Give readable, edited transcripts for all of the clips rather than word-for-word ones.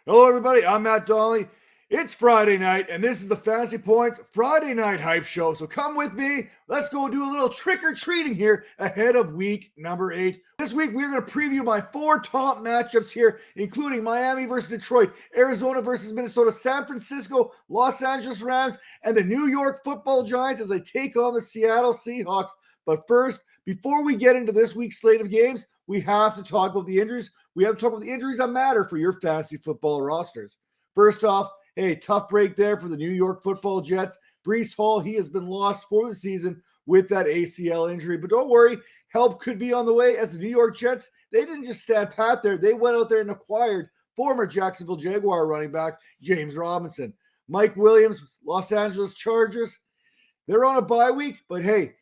Hello, everybody. I'm Matt Donnelly. It's Friday night, and this is the Fantasy Points Friday Night Hype Show. So come with me. Let's go do a little trick-or-treating here ahead of week number 8. This week, we're going to preview my 4 top matchups here, including Miami versus Detroit, Arizona versus Minnesota, San Francisco, Los Angeles Rams, and the New York Football Giants as they take on the Seattle Seahawks. But first, before we get into this week's slate of games, we have to talk about the injuries. We have to talk about the injuries that matter for your fantasy football rosters. First off, hey, tough break there for the New York Football Jets. Breece Hall, he has been lost for the season with that ACL injury. But don't worry, help could be on the way as the New York Jets, they didn't just stand pat there. They went out there and acquired former Jacksonville Jaguar running back James Robinson. Mike Williams, Los Angeles Chargers, they're on a bye week, but hey,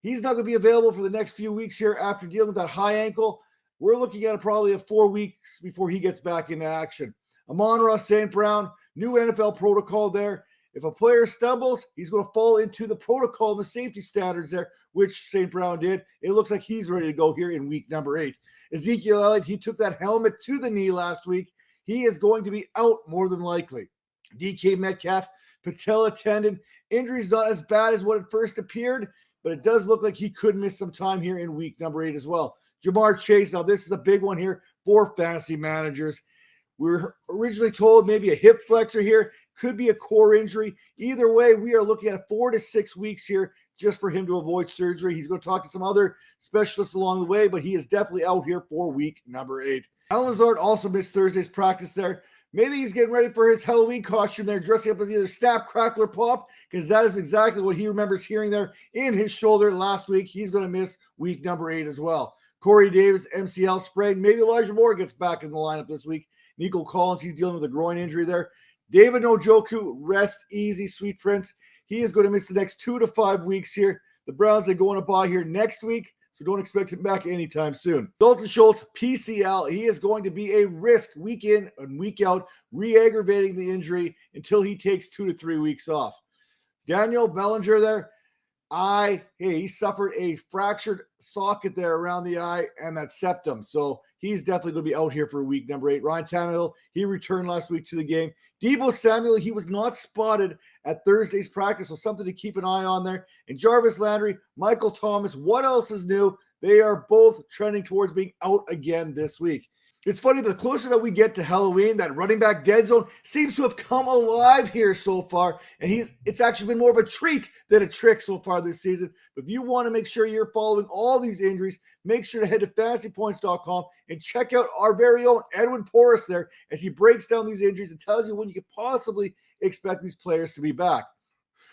he's not going to be available for the next few weeks here after dealing with that high ankle. We're looking at probably 4 weeks before he gets back into action. Amon-Ra St. Brown, new NFL protocol there. If a player stumbles, he's going to fall into the protocol and the safety standards there, which St. Brown did. It looks like he's ready to go here in week number 8. Ezekiel Elliott, he took that helmet to the knee last week. He is going to be out more than likely. DK Metcalf, patella tendon. Injury's not as bad as what it first appeared, but it does look like he could miss some time here in week number 8 as well. Jamar Chase, now this is a big one here for fantasy managers. We were originally told maybe a hip flexor here, could be a core injury. Either way, we are looking at 4 to 6 weeks here just for him to avoid surgery. He's going to talk to some other specialists along the way, but he is definitely out here for week number 8. Allen Lazard also missed Thursday's practice there. Maybe he's getting ready for his Halloween costume there, dressing up as either Snap, Crackle, or Pop, because that is exactly what he remembers hearing there in his shoulder last week. He's going to miss week number 8 as well. Corey Davis, MCL sprain. Maybe Elijah Moore gets back in the lineup this week. Nico Collins, he's dealing with a groin injury there. David Njoku, rest easy, sweet prince. He is going to miss the next 2 to 5 weeks here. The Browns, they go on a bye here next week, so don't expect him back anytime soon. Dalton Schultz, PCL, he is going to be a risk week in and week out, re-aggravating the injury until he takes 2 to 3 weeks off. Daniel Bellinger there, he suffered a fractured socket there around the eye and that septum. So he's definitely going to be out here for week number 8. Ryan Tannehill, he returned last week to the game. Deebo Samuel, he was not spotted at Thursday's practice, so something to keep an eye on there. And Jarvis Landry, Michael Thomas, what else is new? They are both trending towards being out again this week. It's funny, the closer that we get to Halloween, that running back dead zone seems to have come alive here so far, and it's actually been more of a treat than a trick so far this season. But if you want to make sure you're following all these injuries, make sure to head to fantasypoints.com and check out our very own Edwin Porras there as he breaks down these injuries and tells you when you could possibly expect these players to be back.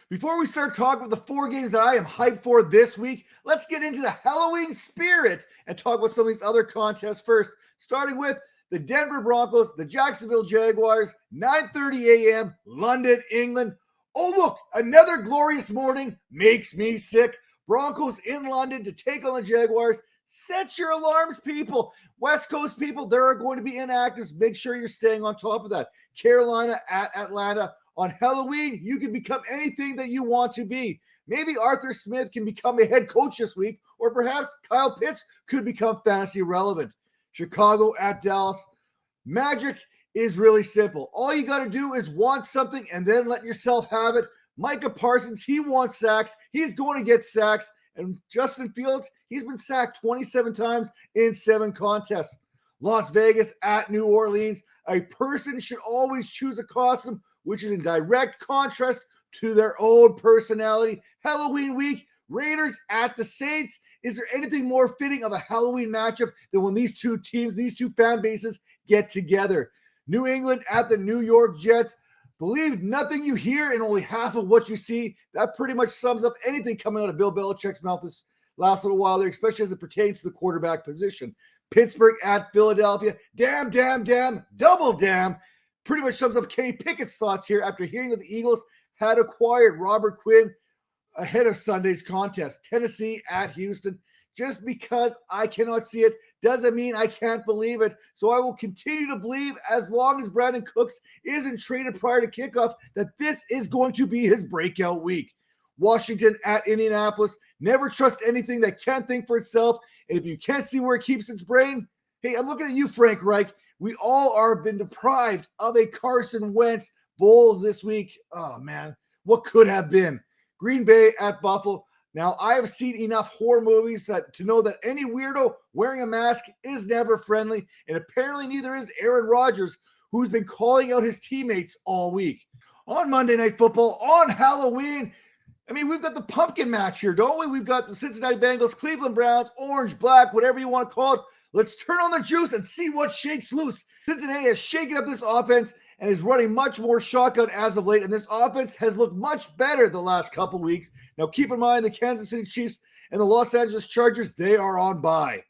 Before we start talking about the 4 games that I am hyped for this week, let's get into the Halloween spirit and talk about some of these other contests first, starting with the Denver Broncos, the Jacksonville Jaguars, 9:30 a.m., London, England. Oh, look, another glorious morning makes me sick. Broncos in London to take on the Jaguars. Set your alarms, people. West Coast people, there are going to be inactives. Make sure you're staying on top of that. Carolina at Atlanta. On Halloween, you can become anything that you want to be. Maybe Arthur Smith can become a head coach this week, or perhaps Kyle Pitts could become fantasy relevant. Chicago at Dallas. Magic is really simple. All you got to do is want something and then let yourself have it. Micah Parsons, he wants sacks. He's going to get sacks. And Justin Fields, he's been sacked 27 times in 7 contests. Las Vegas at New Orleans. A person should always choose a costume which is in direct contrast to their own personality. Halloween week, Raiders at the Saints. Is there anything more fitting of a Halloween matchup than when these two teams, these two fan bases get together? New England at the New York Jets. Believe nothing you hear and only half of what you see. That pretty much sums up anything coming out of Bill Belichick's mouth this last little while there, especially as it pertains to the quarterback position. Pittsburgh at Philadelphia. Damn, double damn. Pretty much sums up Kenny Pickett's thoughts here after hearing that the Eagles had acquired Robert Quinn ahead of Sunday's contest. Tennessee at Houston. Just because I cannot see it doesn't mean I can't believe it. So I will continue to believe, as long as Brandon Cooks isn't traded prior to kickoff, that this is going to be his breakout week. Washington at Indianapolis. Never trust anything that can't think for itself. And if you can't see where it keeps its brain, hey, I'm looking at you, Frank Reich. We all are been deprived of a Carson Wentz bowl this week. Oh, man, what could have been? Green Bay at Buffalo. Now, I have seen enough horror movies to know that any weirdo wearing a mask is never friendly, and apparently neither is Aaron Rodgers, who's been calling out his teammates all week. On Monday Night Football, on Halloween, I mean, we've got the pumpkin match here, don't we? We've got the Cincinnati Bengals, Cleveland Browns, orange, black, whatever you want to call it. Let's turn on the juice and see what shakes loose. Cincinnati has shaken up this offense and is running much more shotgun as of late, and this offense has looked much better the last couple weeks. Now, keep in mind the Kansas City Chiefs and the Los Angeles Chargers, they are on bye.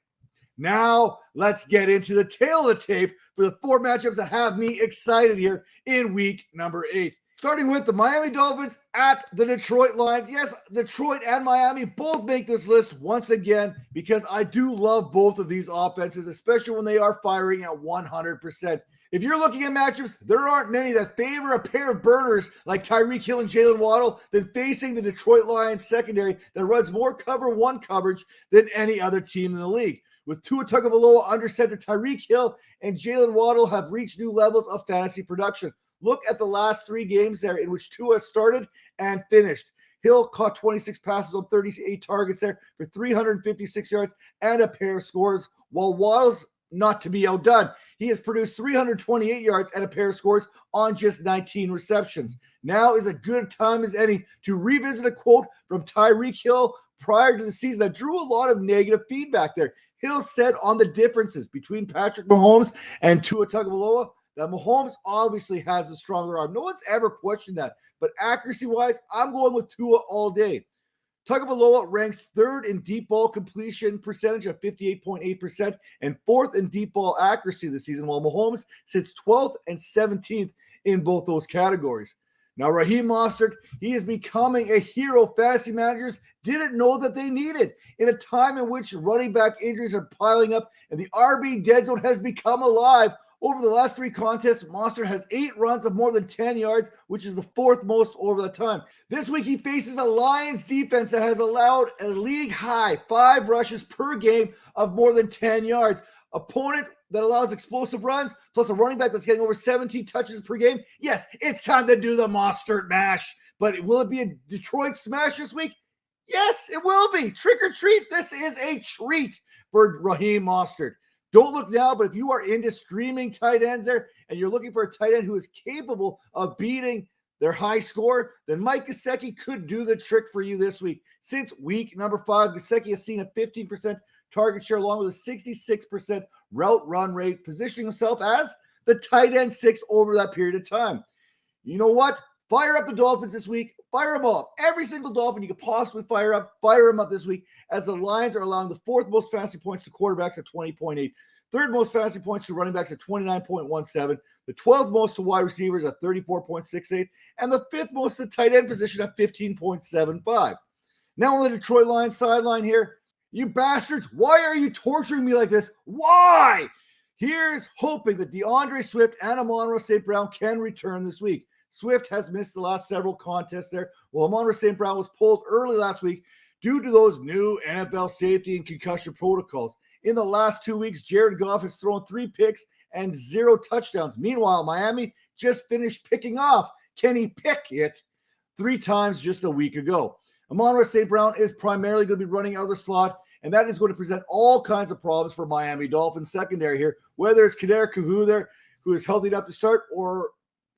Now, let's get into the tail of the tape for the 4 matchups that have me excited here in week number 8. Starting with the Miami Dolphins at the Detroit Lions. Yes, Detroit and Miami both make this list once again because I do love both of these offenses, especially when they are firing at 100%. If you're looking at matchups, there aren't many that favor a pair of burners like Tyreek Hill and Jalen Waddle than facing the Detroit Lions secondary that runs more cover 1 coverage than any other team in the league. With Tua Tagovailoa under center, Tyreek Hill and Jalen Waddle have reached new levels of fantasy production. Look at the last 3 games there in which Tua started and finished. Hill caught 26 passes on 38 targets there for 356 yards and a pair of scores, while Waddle's not to be outdone. He has produced 328 yards and a pair of scores on just 19 receptions. Now is a good time as any to revisit a quote from Tyreek Hill prior to the season that drew a lot of negative feedback there. Hill said on the differences between Patrick Mahomes and Tua Tagovailoa that Mahomes obviously has a stronger arm. No one's ever questioned that. But accuracy-wise, I'm going with Tua all day. Tagovailoa ranks 3rd in deep ball completion percentage at 58.8% and 4th in deep ball accuracy this season, while Mahomes sits 12th and 17th in both those categories. Now, Raheem Mostert, he is becoming a hero fantasy managers didn't know that they needed. In a time in which running back injuries are piling up and the RB dead zone has become alive, over the last 3 contests, Mostert has 8 runs of more than 10 yards, which is the 4th most over the time. This week, he faces a Lions defense that has allowed a league-high 5 rushes per game of more than 10 yards. Opponent that allows explosive runs, plus a running back that's getting over 17 touches per game. Yes, it's time to do the Mostert mash. But will it be a Detroit smash this week? Yes, it will be. Trick or treat. This is a treat for Raheem Mostert. Don't look now, but if you are into streaming tight ends there and you're looking for a tight end who is capable of beating their high score, then Mike Gesicki could do the trick for you this week. Since week number 5, Gesicki has seen a 15% target share along with a 66% route run rate, positioning himself as the tight end 6 over that period of time. You know what? Fire up the Dolphins this week. Fire them up. Every single Dolphin you could possibly fire them up this week, as the Lions are allowing the 4th most fantasy points to quarterbacks at 20.8, 3rd most fantasy points to running backs at 29.17, the 12th most to wide receivers at 34.68, and the 5th most to tight end position at 15.75. Now on the Detroit Lions sideline here, you bastards, why are you torturing me like this? Why? Here's hoping that DeAndre Swift and Amon-Ra St. Brown can return this week. Swift has missed the last several contests there, while Amon-Ra St. Brown was pulled early last week due to those new NFL safety and concussion protocols. In the last 2 weeks, Jared Goff has thrown 3 picks and 0 touchdowns. Meanwhile, Miami just finished picking off Kenny Pickett 3 times just a week ago. Amon-Ra St. Brown is primarily going to be running out of the slot, and that is going to present all kinds of problems for Miami Dolphins secondary here, whether it's Kader Kahu there, who is healthy enough to start, or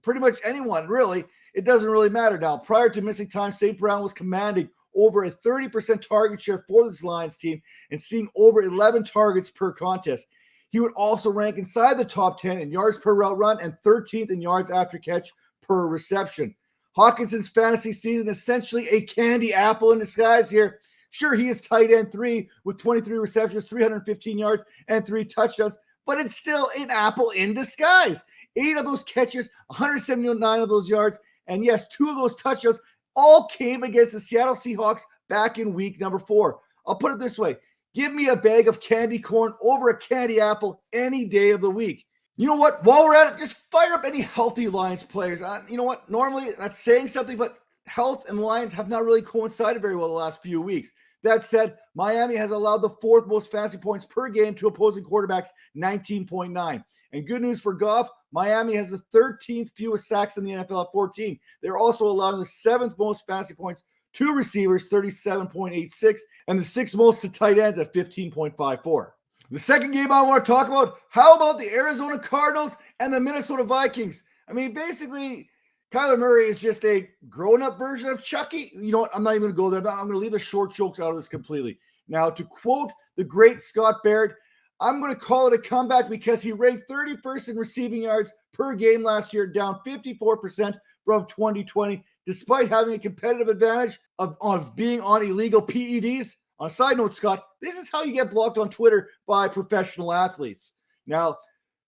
pretty much anyone, really. It doesn't really matter now. Prior to missing time, St. Brown was commanding over a 30% target share for this Lions team and seeing over 11 targets per contest. He would also rank inside the top 10 in yards per route run and 13th in yards after catch per reception. Hawkinson's fantasy season essentially a candy apple in disguise here. Sure, he is tight end 3 with 23 receptions, 315 yards, and 3 touchdowns, but it's still an apple in disguise. 8 of those catches, 179 of those yards, and yes, 2 of those touchdowns all came against the Seattle Seahawks back in week number 4. I'll put it this way. Give me a bag of candy corn over a candy apple any day of the week. You know what? While we're at it, just fire up any healthy Lions players. You know what? Normally, that's saying something, but health and Lions have not really coincided very well the last few weeks. That said, Miami has allowed the 4th most fantasy points per game to opposing quarterbacks, 19.9. And good news for Goff, Miami has the 13th fewest sacks in the NFL at 14. They're also allowing the 7th most fantasy points to receivers, 37.86, and the 6th most to tight ends at 15.54. The second game I want to talk about, how about the Arizona Cardinals and the Minnesota Vikings? I mean, basically, Kyler Murray is just a grown-up version of Chucky. You know what? I'm not even going to go there. I'm going to leave the short jokes out of this completely. Now, to quote the great Scott Barrett, I'm going to call it a comeback because he ranked 31st in receiving yards per game last year, down 54% from 2020, despite having a competitive advantage of being on illegal PEDs. On a side note, Scott, this is how you get blocked on Twitter by professional athletes. Now,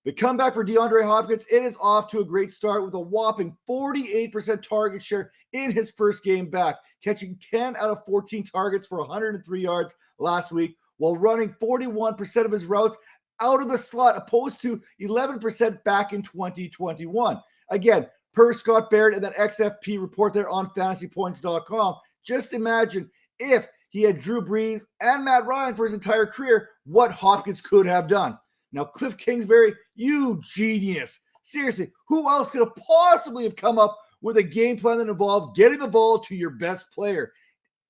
the comeback for DeAndre Hopkins, it is off to a great start with a whopping 48% target share in his first game back, catching 10 out of 14 targets for 103 yards last week, while running 41% of his routes out of the slot, opposed to 11% back in 2021. Again, per Scott Barrett and that XFP report there on fantasypoints.com, just imagine if he had Drew Brees and Matt Ryan for his entire career, what Hopkins could have done. Now, Cliff Kingsbury, you genius. Seriously, who else could have possibly have come up with a game plan that involved getting the ball to your best player?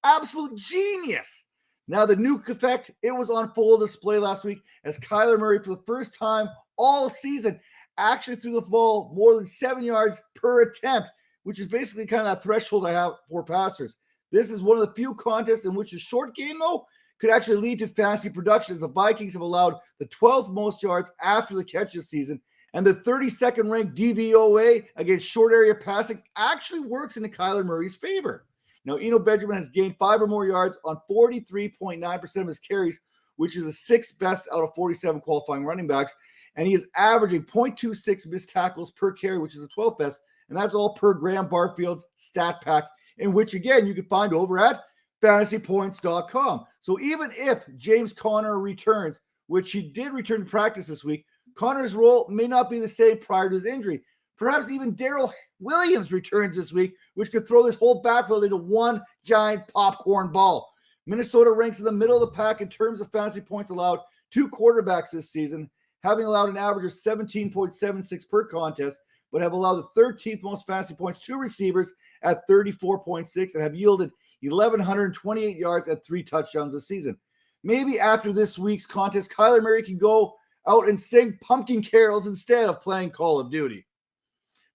Absolute genius. Now, the nuke effect, it was on full display last week as Kyler Murray, for the first time all season, actually threw the ball more than 7 yards per attempt, which is basically kind of that threshold I have for passers. This is one of the few contests in which a short game, though, could actually lead to fantasy production, as the Vikings have allowed the 12th most yards after the catch this season, and the 32nd ranked DVOA against short area passing actually works into Kyler Murray's favor. Now, Eno Benjamin has gained 5 or more yards on 43.9% of his carries, which is the 6th best out of 47 qualifying running backs, and he is averaging 0.26 missed tackles per carry, which is the 12th best, and that's all per Graham Barfield's stat pack, in which, again, you can find over at fantasypoints.com. So even if James Conner returns, which he did return to practice this week, Conner's role may not be the same prior to his injury. Perhaps even Darrell Williams returns this week, which could throw this whole backfield into one giant popcorn ball. Minnesota ranks in the middle of the pack in terms of fantasy points allowed to quarterbacks this season, having allowed an average of 17.76 per contest, but have allowed the 13th most fantasy points to receivers at 34.6 and have yielded 1,128 yards and 3 touchdowns this season. Maybe after this week's contest, Kyler Murray can go out and sing pumpkin carols instead of playing Call of Duty.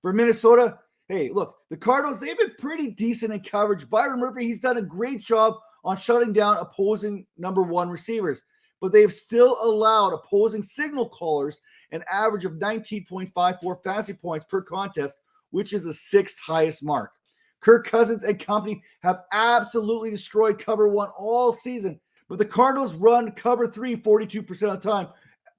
For Minnesota, hey, look, the Cardinals, they've been pretty decent in coverage. Byron Murphy, he's done a great job on shutting down opposing number 1 receivers, but they've still allowed opposing signal callers an average of 19.54 fantasy points per contest, which is the 6th highest mark. Kirk Cousins and company have absolutely destroyed cover 1 all season, but the Cardinals run cover 3 42% of the time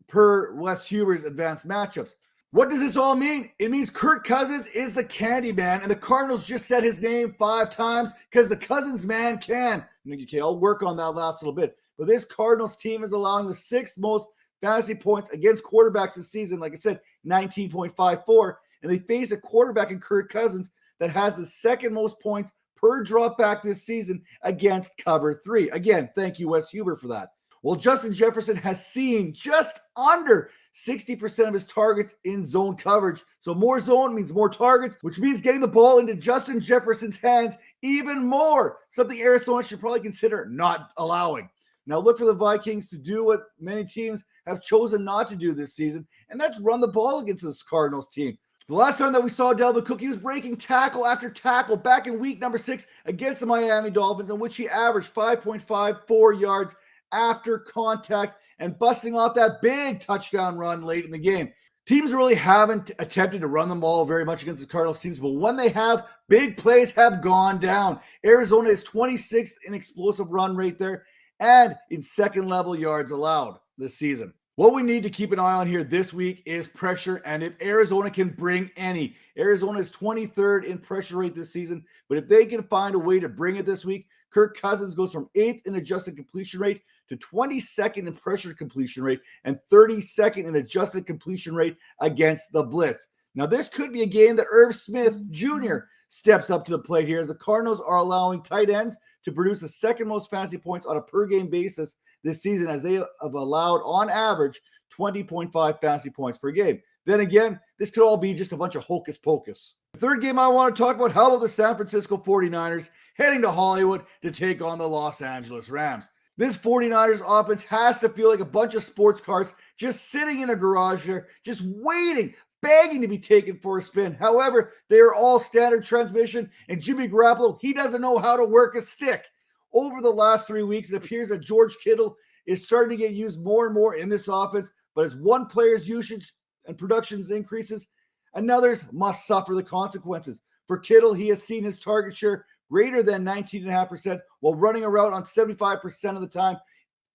per Wes Huber's advanced matchups. What does this all mean? It means Kirk Cousins is the candy man, and the Cardinals just said his name 5 times because the Cousins man can. Okay, I'll work on that last little bit. But this Cardinals team is allowing the 6th most fantasy points against quarterbacks this season. Like I said, 19.54. And they face a quarterback in Kirk Cousins that has the 2nd most points per drop back this season against cover 3. Again, thank you, Wes Huber, for that. Well, Justin Jefferson has seen just under 60% of his targets in zone coverage. So more zone means more targets, which means getting the ball into Justin Jefferson's hands even more, something Arizona should probably consider not allowing. Now look for the Vikings to do what many teams have chosen not to do this season, and that's run the ball against this Cardinals team. The last time that we saw Dalvin Cook, he was breaking tackle after tackle back in week number 6 against the Miami Dolphins, in which he averaged 5.54 yards after contact and busting off that big touchdown run late in the game. Teams really haven't attempted to run the ball very much against the Cardinals teams, but when they have, big plays have gone down. Arizona is 26th in explosive run rate there and in 2nd level yards allowed this season. What we need to keep an eye on here this week is pressure, and if Arizona can bring any. Arizona is 23rd in pressure rate this season, but if they can find a way to bring it this week, Kirk Cousins goes from 8th in adjusted completion rate to 22nd in pressure completion rate and 32nd in adjusted completion rate against the blitz. Now, this could be a game that Irv Smith Jr. steps up to the plate here, as the Cardinals are allowing tight ends to produce the 2nd most fantasy points on a per-game basis this season, as they have allowed, on average, 20.5 fantasy points per game. then again, this could all be just a bunch of hocus pocus. The third game I want to talk about, how about the San Francisco 49ers heading to Hollywood to take on the Los Angeles Rams? This 49ers offense has to feel like a bunch of sports cars just sitting in a garage there, just waiting, begging to be taken for a spin. However, they are all standard transmission, and Jimmy Garoppolo, he doesn't know how to work a stick. Over the last 3 weeks, it appears that George Kittle is starting to get used more and more in this offense, but as one player's usage and productions increases, another's must suffer the consequences. For Kittle, he has seen his target share greater than 19.5% while running a route on 75% of the time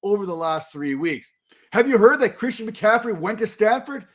over the last 3 weeks. Have you heard that Christian McCaffrey went to Stanford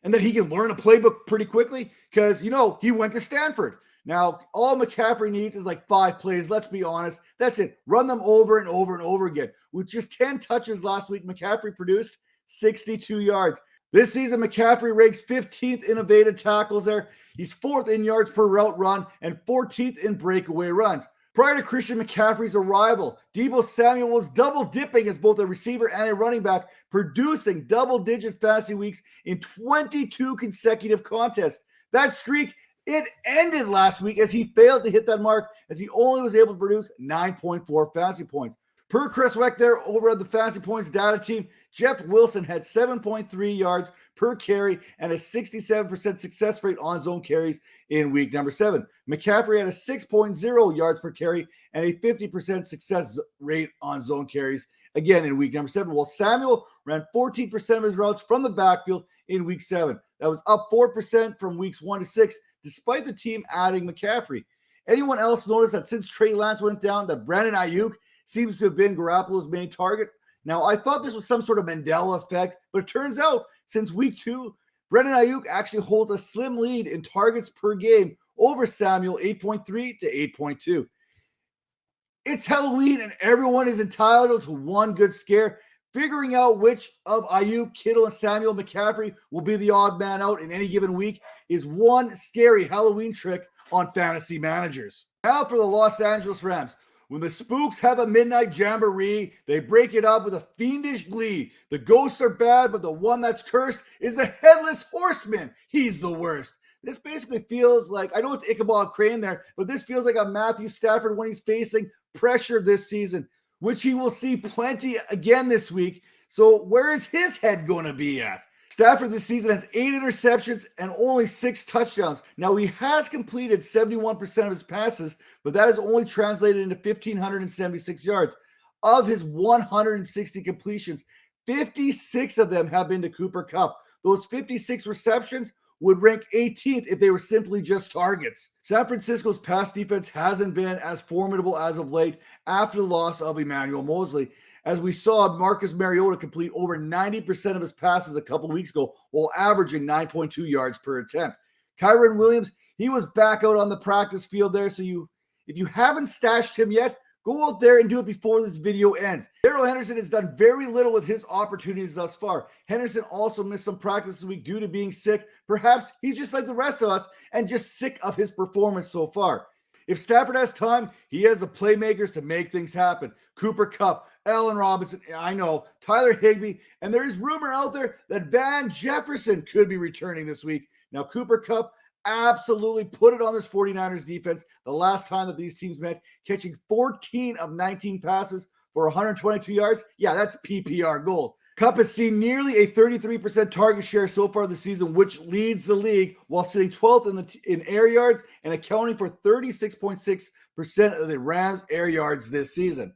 and that he can learn a playbook pretty quickly? Because, he went to Stanford. Now, all McCaffrey needs is like 5 plays. Let's be honest. That's it. Run them over and over and over again. With just 10 touches last week, McCaffrey produced 62 yards. This season, McCaffrey ranks 15th in evaded tackles there. He's 4th in yards per route run and 14th in breakaway runs. Prior to Christian McCaffrey's arrival, Deebo Samuel was double dipping as both a receiver and a running back, producing double-digit fantasy weeks in 22 consecutive contests. That streak, it ended last week as he failed to hit that mark, as he only was able to produce 9.4 fantasy points. Per Chris Weck there over at the Fantasy Points data team, Jeff Wilson had 7.3 yards per carry and a 67% success rate on zone carries in week number 7. McCaffrey had a 6.0 yards per carry and a 50% success rate on zone carries again in week number 7, while Samuel ran 14% of his routes from the backfield in week 7. That was up 4% from weeks 1 to 6, despite the team adding McCaffrey. Anyone else notice that since Trey Lance went down, that Brandon Ayuk seems to have been Garoppolo's main target? Now, I thought this was some sort of Mandela effect, but it turns out since week 2, Brandon Ayuk actually holds a slim lead in targets per game over Samuel, 8.3 to 8.2. It's Halloween and everyone is entitled to one good scare. Figuring out which of Ayuk, Kittle, and Samuel McCaffrey will be the odd man out in any given week is one scary Halloween trick on fantasy managers. Now for the Los Angeles Rams. When the spooks have a midnight jamboree, they break it up with a fiendish glee. The ghosts are bad, but the one that's cursed is the headless horseman. He's the worst. This basically feels like, I know it's Ichabod Crane there, but this feels like a Matthew Stafford when he's facing pressure this season, which he will see plenty again this week. So where is his head going to be at? Stafford this season has 8 interceptions and only 6 touchdowns. Now, he has completed 71% of his passes, but that is only translated into 1,576 yards. Of his 160 completions, 56 of them have been to Cooper Kupp. Those 56 receptions would rank 18th if they were simply just targets. San Francisco's pass defense hasn't been as formidable as of late after the loss of Emmanuel Mosley, as we saw Marcus Mariota complete over 90% of his passes a couple weeks ago while averaging 9.2 yards per attempt. Kyren Williams, he was back out on the practice field there, so if you haven't stashed him yet, go out there and do it before this video ends. Darrell Henderson has done very little with his opportunities thus far. Henderson also missed some practice this week due to being sick. Perhaps he's just like the rest of us and just sick of his performance so far. If Stafford has time, he has the playmakers to make things happen. Cooper Kupp, Allen Robinson, I know, Tyler Higbee, and there is rumor out there that Van Jefferson could be returning this week. Now, Cooper Kupp absolutely put it on this 49ers defense the last time that these teams met, catching 14 of 19 passes for 122 yards. Yeah, that's PPR gold. Kupp has seen nearly a 33% target share so far this season, which leads the league while sitting 12th in air yards and accounting for 36.6% of the Rams' air yards this season.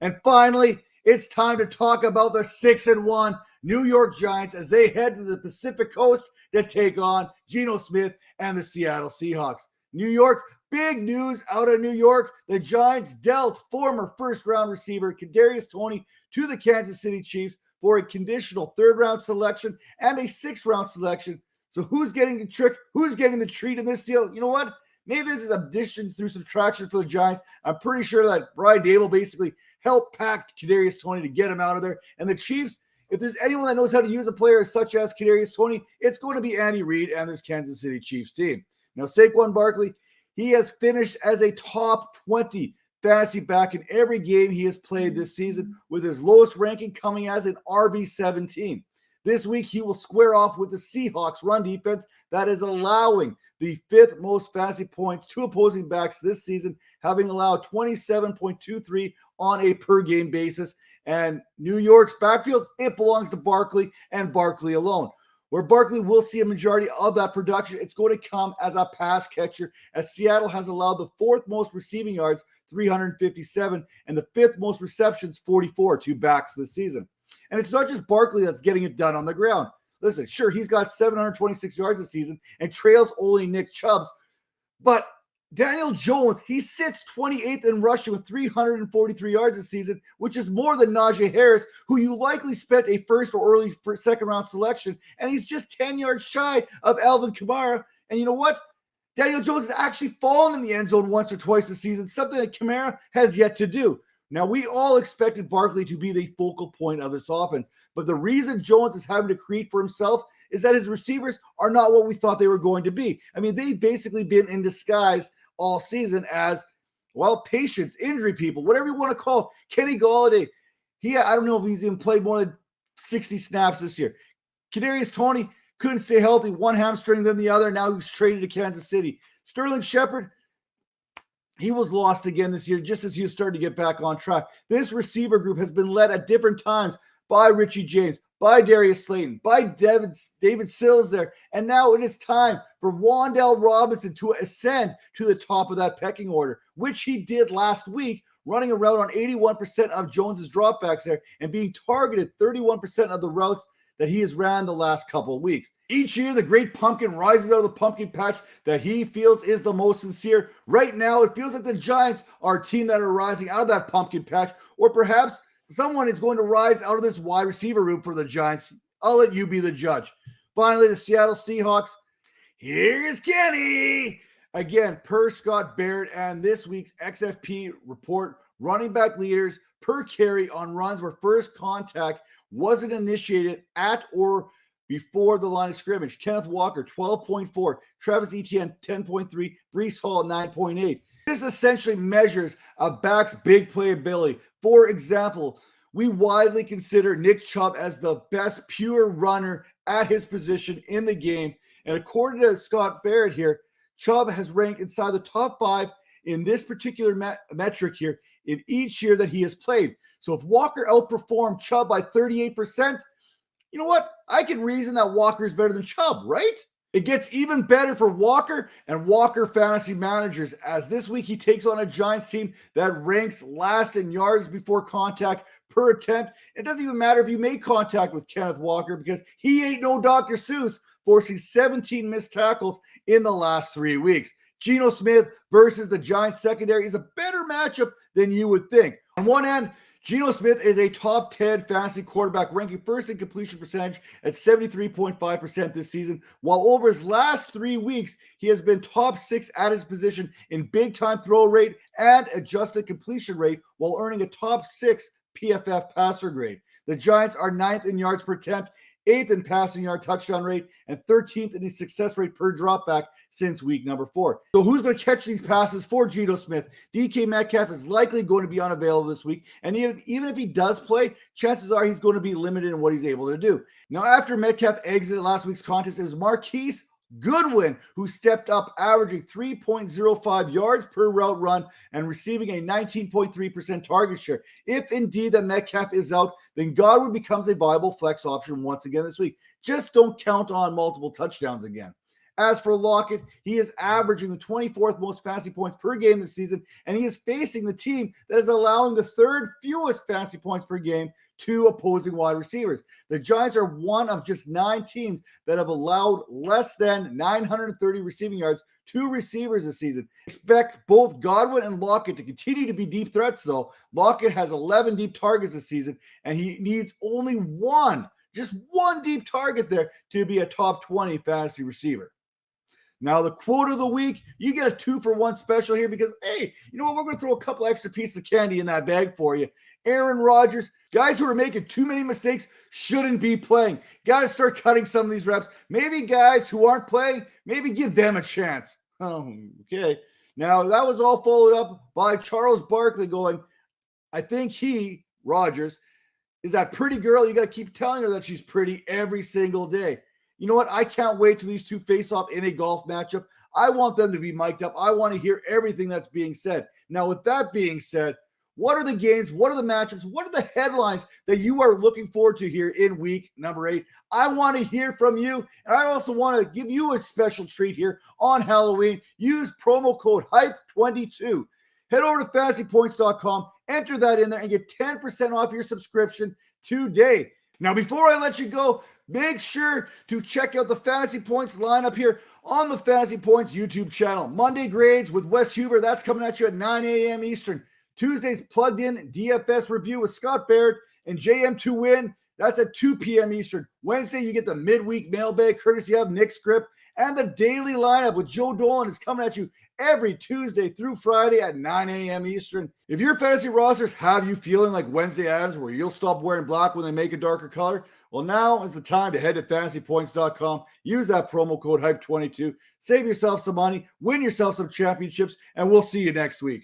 And finally, it's time to talk about the 6-1 New York Giants as they head to the Pacific Coast to take on Geno Smith and the Seattle Seahawks. New York, big news out of New York. The Giants dealt former first-round receiver Kadarius Toney to the Kansas City Chiefs for a conditional 3rd-round selection and a 6th-round selection. So who's getting the trick? Who's getting the treat in this deal? You know what? Maybe this is addition through subtraction for the Giants. I'm pretty sure that Brian Dable basically helped pack Kadarius Toney to get him out of there. And the Chiefs, if there's anyone that knows how to use a player such as Kadarius Toney, it's going to be Andy Reid and this Kansas City Chiefs team. Now, Saquon Barkley, he has finished as a top 20 fantasy back in every game he has played this season, with his lowest ranking coming as an RB17. This week, he will square off with the Seahawks run defense that is allowing the 5th most fantasy points to opposing backs this season, having allowed 27.23 on a per-game basis. And New York's backfield, it belongs to Barkley and Barkley alone. Where Barkley will see a majority of that production, it's going to come as a pass catcher, as Seattle has allowed the 4th most receiving yards, 357, and the 5th most receptions, 44, to backs this season. And it's not just Barkley that's getting it done on the ground. Listen, sure, he's got 726 yards this season and trails only Nick Chubb's, but Daniel Jones, he sits 28th in rushing with 343 yards this season, which is more than Najee Harris, who you likely spent a first or early second round selection, and he's just 10 yards shy of Alvin Kamara. And you know what? Daniel Jones has actually fallen in the end zone once or twice this season, something that Kamara has yet to do. Now, we all expected Barkley to be the focal point of this offense, but the reason Jones is having to create for himself is that his receivers are not what we thought they were going to be. I mean, they've basically been in disguise all season as, well, patients, injury people, whatever you want to call it. Kenny Golladay, I don't know if he's even played more than 60 snaps this year. Kadarius Toney couldn't stay healthy, one hamstring than the other. Now he's traded to Kansas City. Sterling Shepard, he was lost again this year, just as he was starting to get back on track. This receiver group has been led at different times by Richie James, by Darius Slayton, by David Sills there. And now it is time for Wan'Dale Robinson to ascend to the top of that pecking order, which he did last week, running around on 81% of Jones's dropbacks there and being targeted 31% of the routes that he has ran the last couple of weeks. Each year, the great pumpkin rises out of the pumpkin patch that he feels is the most sincere. Right now, it feels like the Giants are a team that are rising out of that pumpkin patch, or perhaps someone is going to rise out of this wide receiver room for the Giants. I'll let you be the judge. Finally, the Seattle Seahawks. Here's Kenny. Again, per Scott Barrett and this week's XFP report, running back leaders per carry on runs where first contact wasn't initiated at or before the line of scrimmage. Kenneth Walker, 12.4. Travis Etienne, 10.3. Breece Hall, 9.8. This essentially measures a back's big playability. For example, we widely consider Nick Chubb as the best pure runner at his position in the game. And according to Scott Barrett here, Chubb has ranked inside the top 5 in this particular metric here in each year that he has played. So if Walker outperformed Chubb by 38%, you know what? I can reason that Walker is better than Chubb, right? It gets even better for Walker and Walker fantasy managers, as this week he takes on a Giants team that ranks last in yards before contact per attempt. It doesn't even matter if you make contact with Kenneth Walker because he ain't no Dr. Seuss, forcing 17 missed tackles in the last 3 weeks. Geno Smith versus the Giants secondary is a better matchup than you would think. On one end, Geno Smith is a top 10 fantasy quarterback, ranking first in completion percentage at 73.5% this season, while over his last 3 weeks, he has been top 6 at his position in big-time throw rate and adjusted completion rate, while earning a top 6 PFF passer grade. The Giants are 9th in yards per attempt, 8th in passing yard touchdown rate, and 13th in his success rate per dropback since week number 4. So who's going to catch these passes for Geno Smith? DK Metcalf is likely going to be unavailable this week, and even if he does play, chances are he's going to be limited in what he's able to do. Now, after Metcalf exited last week's contest, it was Marquise Goodwin who stepped up, averaging 3.05 yards per route run and receiving a 19.3% target share. If indeed that Metcalf is out, then Godwin becomes a viable flex option once again this week. Just don't count on multiple touchdowns again. As for Lockett, he is averaging the 24th most fantasy points per game this season, and he is facing the team that is allowing the 3rd fewest fantasy points per game to opposing wide receivers. The Giants are one of just 9 teams that have allowed less than 930 receiving yards to receivers this season. Expect both Godwin and Lockett to continue to be deep threats, though. Lockett has 11 deep targets this season, and he needs only just one deep target there to be a top 20 fantasy receiver. Now, the quote of the week, you get a 2-for-1 special here because, hey, you know what? We're going to throw a couple extra pieces of candy in that bag for you. Aaron Rodgers, guys who are making too many mistakes shouldn't be playing. Got to start cutting some of these reps. Maybe guys who aren't playing, maybe give them a chance. Okay. Now, that was all followed up by Charles Barkley going, I think Rodgers, is that pretty girl. You got to keep telling her that she's pretty every single day. You know what? I can't wait till these two face off in a golf matchup. I want them to be mic'd up. I want to hear everything that's being said. Now, with that being said, what are the games? What are the matchups? What are the headlines that you are looking forward to here in week number 8? I want to hear from you. And I also want to give you a special treat here on Halloween. Use promo code HYPE22. Head over to fantasypoints.com, enter that in there, and get 10% off your subscription today. Now, before I let you go, make sure to check out the Fantasy Points lineup here on the Fantasy Points YouTube channel. Monday grades with Wes Huber, that's coming at you at 9 a.m. Eastern. Tuesday's plugged in DFS review with Scott Baird and JM to Win, that's at 2 p.m. Eastern. Wednesday, you get the midweek mailbag courtesy of Nick Script, and the daily lineup with Joe Dolan is coming at you every Tuesday through Friday at 9 a.m. Eastern. If your fantasy rosters have you feeling like Wednesday Addams, where you'll stop wearing black when they make a darker color, well, now is the time to head to fantasypoints.com. Use that promo code HYPE22. Save yourself some money, win yourself some championships, and we'll see you next week.